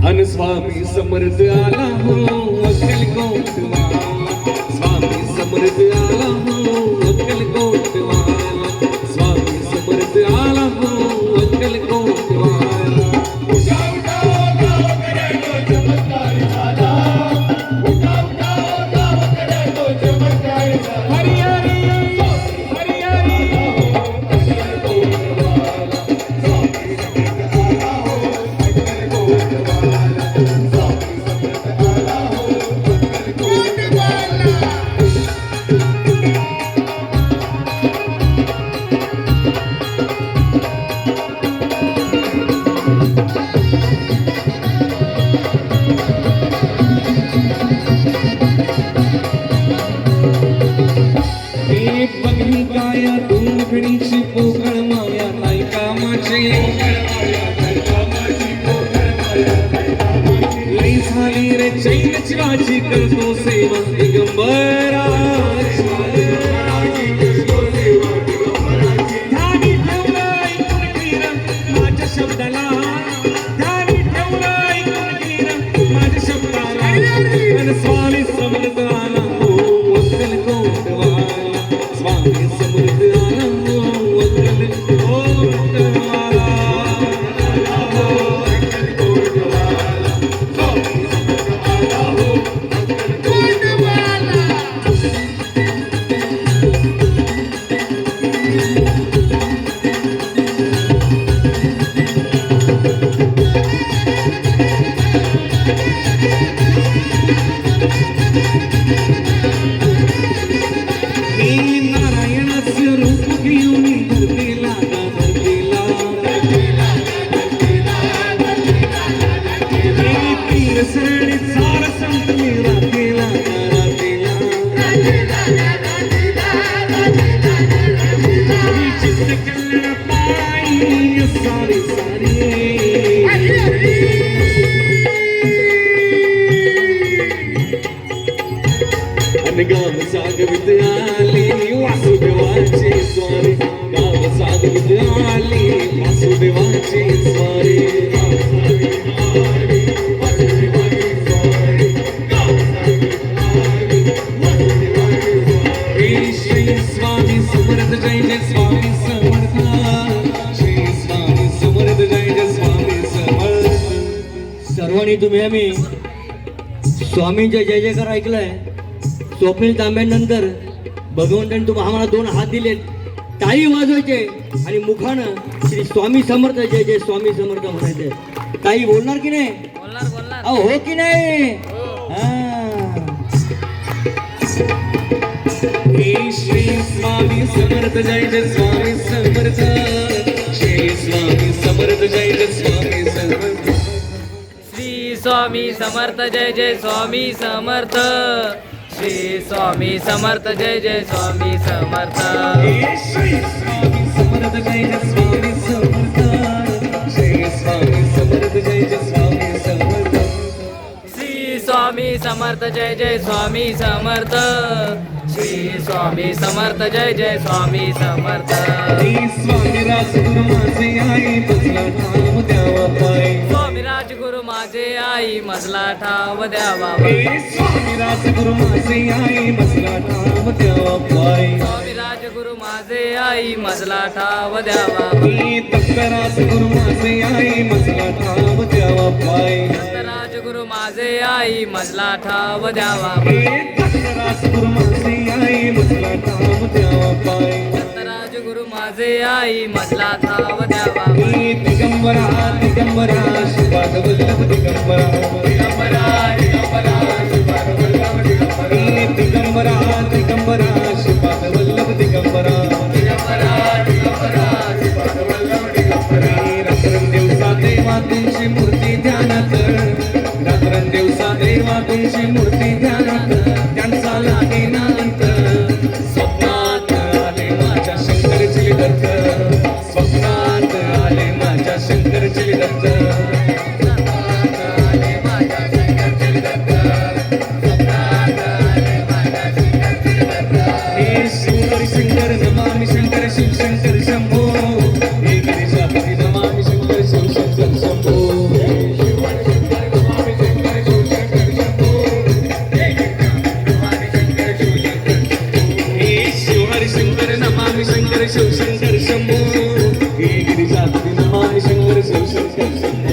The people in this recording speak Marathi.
अन स्वामी समर्थ आला हो अक्कलकोटवाला, स्वामी समर्थ आला हो अक्कलकोटवाला, स्वामी समर्थ आला हो अक्कलकोटवाला. चिराची करतो सेवा दिगंबरा, ध्यानी ठेवलं ऐकून वीर माझ्या शब्दाला, ध्यानी ठेवलं ऐकून वीर माझ्या शब्दाला. पण स्वामी समर्थ आला हो अक्कलकोटवाला, स्वामी समर्थ आला हो अक्कलकोटवाला. गाव सागवित आली वासुदेवाची स्वारी, गाव सागवित आली वासुदेवाची स्वारी. श्री स्वामी समर्थ जय जय स्वामी समर्थ, श्री स्वामी समर्थ जय जय स्वामी समर्थ. सर्वांनी तुम्ही आम्ही स्वामींचे जय जयकार ऐकलाय. स्वप्नील तांब्यानंतर भगवंतांनी तुम्हाला आम्हाला 2 हात दिलेत, टाळी वाजवायचे आणि मुखानं श्री स्वामी समर्थ जय जय स्वामी समर्थ म्हणायचे. काही बोलणार की नाही? बोलणार. अहो हो की नाही? श्री स्वामी समर्थ जय जय स्वामी समर्थ, श्री स्वामी समर्थ जय जय स्वामी समर्थ, श्री स्वामी समर्थ जय जय स्वामी समर्थ, श्री स्वामी समर्थ जय जय स्वामी समर्थ. श्री स्वामी समर्थ जय जय स्वामी समर्थ, श्री स्वामी समर्थ जय जय स्वामी समर्थ, श्री स्वामी समर्थ जय जय स्वामी समर्थ, श्री स्वामी समर्थ जय जय स्वामी समर्थ. स्वामी राजगुरु माझे आई बसला ठाव द्यावा पाय, स्वामी राजगुरु माझे आई मजला ठाव द्यावा, स्वामी राजगुरु माझे आई बसला ठाव द्यावा पाय, स्वामी राजगुरु माझे आई मजला ठाव द्यावा, तख्त राजगुरु माझे आई मजला ठाव द्यावा पाय, राजगुरु माझे आई मजला ठाव द्यावा, राजगुरु माझे आई मजला ठाव द्यावा पाय, राजगुरु माझे आई मजला ठाव द्यावा. दिगंबरा दिगंबरा श्रीपाद वल्लभ दिगंबरा, दिगंबरा दिगंबरा श्रीपाद वल्लभ दिगंबरा, दिगंबरा दिगंबरा श्रीपाद वल्लभ दिगंबरा, दिगंबरा दिगंबरा श्रीपाद वल्लभ दिगंबरा. रात्रंदिवसा देवा तुमची मूर्ती ध्यानात, रात्रंदिवसा देवा तुमची मूर्ती ध्यानात, त्यांचा लागे नांत. स्वप्नात आले माझ्या शंकरची दत्त, स्वप्नात आले माझ्या शंकरची दत्त, स्वप्नात आले माझ्या शंकरची दत्त, स्वप्नात आले माझ्या शंकरची दत्त. हे शंकर शंकर नमामि शंकर शिव शंकर शंभो, हे गिरिजापती नमामि शंकर शिव शंकर शंभो, हे शिव शंकर नमाय शंकर शिव शंकर